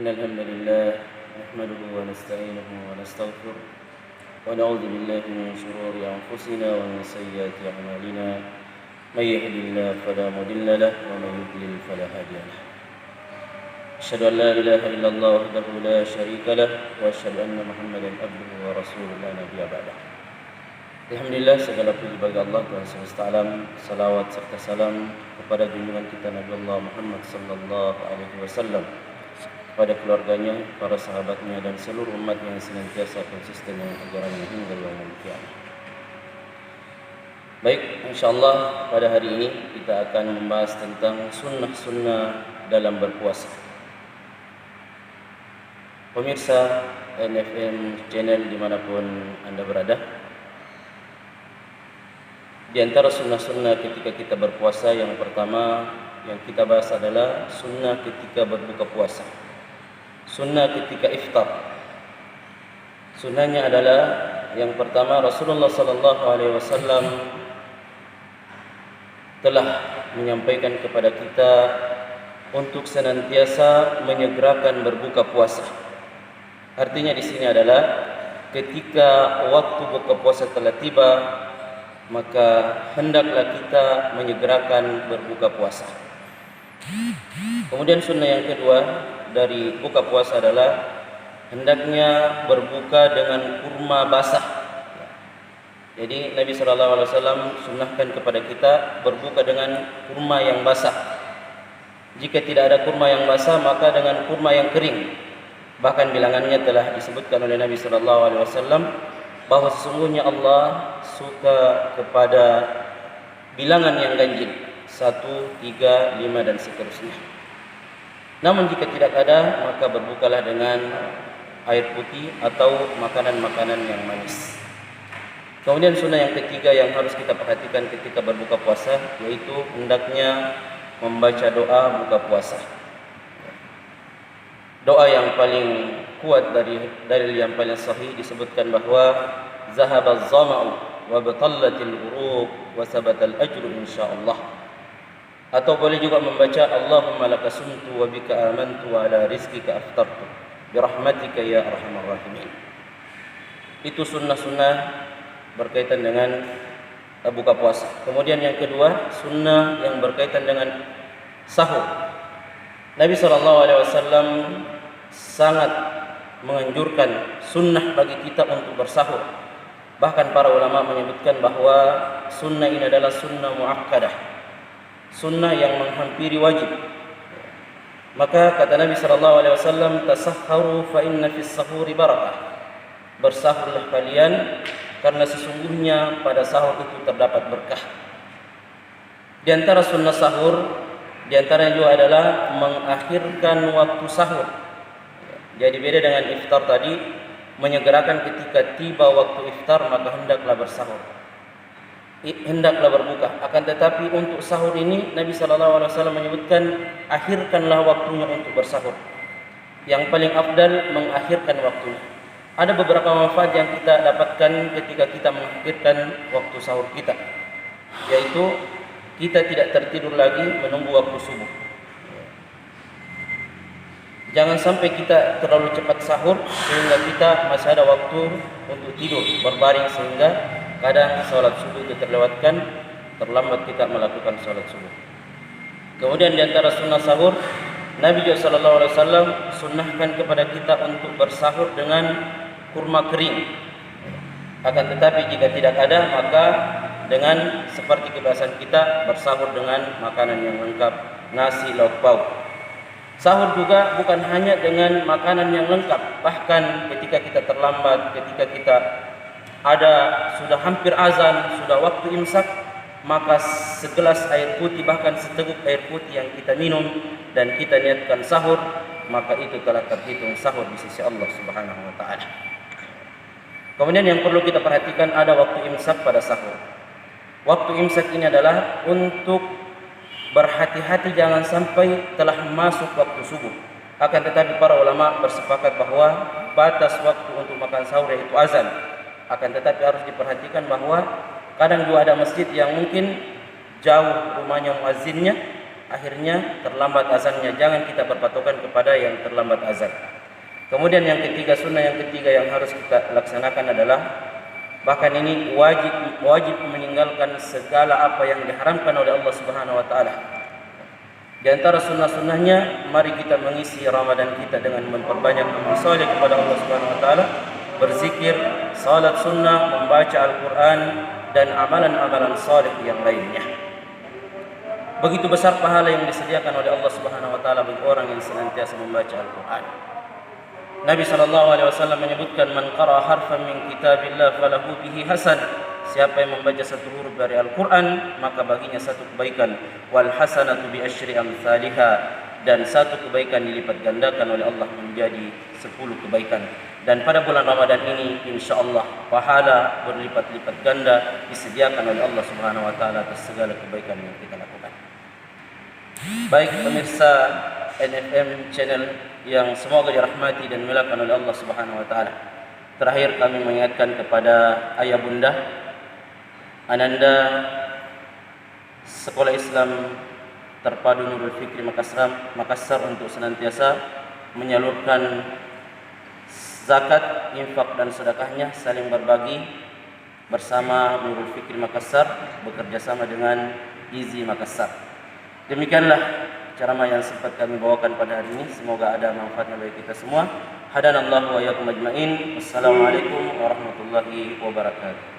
إن الحمد لله نحمده ونستعينه ونستغفره ونعوذ بالله من شرور أنفسنا ومن سيئات أعمالنا من يهد الله فلا مضل له ومن يضلل فلا هادي له أشهد أن لا إله إلا الله وحده لا شريك له وأشهد أن محمدا عبده ورسوله لا نبي بعده. Alhamdulillah, segala puji bagi Allah Tuhan semesta alam. Salawat serta salam kepada junjungan kita Nabi Allah Muhammad sallallahu alaihi wasallam, kepada keluarganya, para sahabatnya dan seluruh umat yang senantiasa konsisten dengan ajarannya hingga yaumul qiyamah. Baik, insyaallah pada hari ini kita akan membahas tentang sunnah-sunnah dalam berpuasa. Pemirsa NFM channel dimanapun Anda berada, di antara sunnah-sunnah ketika kita berpuasa, yang pertama yang kita bahas adalah sunnah ketika berbuka puasa, sunnah ketika iftar. Sunnahnya adalah yang pertama, Rasulullah sallallahu alaihi wasallam telah menyampaikan kepada kita untuk senantiasa menyegerakan berbuka puasa. Artinya di sini adalah ketika waktu buka puasa telah tiba, maka hendaklah kita menyegerakan berbuka puasa. Kemudian sunnah yang kedua dari buka puasa adalah hendaknya berbuka dengan kurma basah. Jadi Nabi SAW sunnahkan kepada kita berbuka dengan kurma yang basah. Jika tidak ada kurma yang basah, maka dengan kurma yang kering. Bahkan bilangannya telah disebutkan oleh Nabi SAW bahwa sesungguhnya Allah suka kepada bilangan yang ganjil, 1, 3, 5 dan seterusnya. Namun jika tidak ada, maka berbukalah dengan air putih atau makanan-makanan yang manis. Kemudian sunnah yang ketiga yang harus kita perhatikan ketika berbuka puasa, yaitu hendaknya membaca doa buka puasa. Doa yang paling kuat dari dalil yang paling sahih disebutkan bahwa zahabaz zama'u wa batallatil uruq wa sabatal ajru insyaallah. Atau boleh juga membaca Allahumma lakasumtu wa bika amantu wa ala rizqika aftartu bi rahmatika ya arhamar rahimin. Itu sunnah-sunnah berkaitan dengan buka puasa. Kemudian yang kedua, sunnah yang berkaitan dengan sahur. Nabi SAW sangat menganjurkan sunnah bagi kita untuk bersahur. Bahkan para ulama menyebutkan bahwa sunnah ini adalah sunnah muakkadah, sunnah yang menghampiri wajib. Maka kata Nabi SAW, tasahharu fa inna fis sahuri barakah. Bersahurlah kalian karena sesungguhnya pada sahur itu terdapat berkah. Di antara sunnah sahur, di antaranya juga adalah mengakhirkan waktu sahur. Jadi beda dengan iftar tadi, menyegerakan ketika tiba waktu iftar maka hendaklah bersahur, hendaklah berbuka. Akan tetapi untuk sahur ini Nabi SAW menyebutkan akhirkanlah waktunya untuk bersahur. Yang paling afdal mengakhirkan waktunya. Ada beberapa manfaat yang kita dapatkan ketika kita mengakhirkan waktu sahur kita, yaitu kita tidak tertidur lagi menunggu waktu subuh. Jangan sampai kita terlalu cepat sahur sehingga kita masih ada waktu untuk tidur berbaring, sehingga kadang salat subuh itu terlewatkan, terlambat kita melakukan salat subuh. Kemudian di antara sunnah sahur, Nabi SAW sunnahkan kepada kita untuk bersahur dengan kurma kering. Akan tetapi jika tidak ada, maka dengan seperti kebiasaan kita bersahur dengan makanan yang lengkap, nasi, lauk pauk. Sahur juga bukan hanya dengan makanan yang lengkap, bahkan ketika kita terlambat, ketika kita sudah hampir azan, sudah waktu imsak, maka segelas air putih, bahkan seteguk air putih yang kita minum dan kita niatkan sahur, maka itu telah terhitung sahur di sisi Allah Subhanahu wa taala. Kemudian yang perlu kita perhatikan, ada waktu imsak pada sahur. Waktu imsak ini adalah untuk berhati-hati jangan sampai telah masuk waktu subuh. Akan tetapi para ulama bersepakat bahwa batas waktu untuk makan sahur yaitu azan. Akan tetapi harus diperhatikan bahwa kadang juga ada masjid yang mungkin jauh rumahnya muazzinnya, akhirnya terlambat azannya. Jangan kita berpatokan kepada yang terlambat azan. Kemudian yang ketiga, sunnah yang ketiga yang harus kita laksanakan adalah, bahkan ini wajib meninggalkan segala apa yang diharamkan oleh Allah Subhanahu wa taala. Di antara sunnah-sunnahnya, mari kita mengisi Ramadan kita dengan memperbanyak amal saleh kepada Allah Subhanahu wa taala, berzikir, salat sunnah, membaca Al-Qur'an dan amalan-amalan saleh yang lainnya. Begitu besar pahala yang disediakan oleh Allah Subhanahu wa taala bagi orang yang senantiasa membaca Al-Qur'an. Nabi SAW menyebutkan, man qara'a harfan min kitabillah falahu bihi hasan. Siapa yang membaca satu huruf dari Al-Quran, maka baginya satu kebaikan. Wal hasanatu bi asyri amsalha, dan satu kebaikan dilipat gandakan oleh Allah menjadi 10 kebaikan. Dan pada bulan Ramadan ini, insyaallah pahala berlipat-lipat ganda disediakan oleh Allah Subhanahu wa taala atas segala kebaikan yang kita lakukan. Baik pemirsa NFM channel yang semoga dirahmati dan dimuliakan oleh Allah Subhanahu wa taala. Terakhir kami mengingatkan kepada ayah bunda, ananda Sekolah Islam Terpadu Nurul Fikri Makassar untuk senantiasa menyalurkan zakat, infak dan sedekahnya, saling berbagi bersama Nurul Fikri Makassar bekerja sama dengan Izi Makassar. Demikianlah ceramah yang sempat kami bawakan pada hari ini. Semoga ada manfaatnya bagi kita semua. Hadanallahu wa iyyakum ajmain. Wassalamualaikum warahmatullahi wabarakatuh.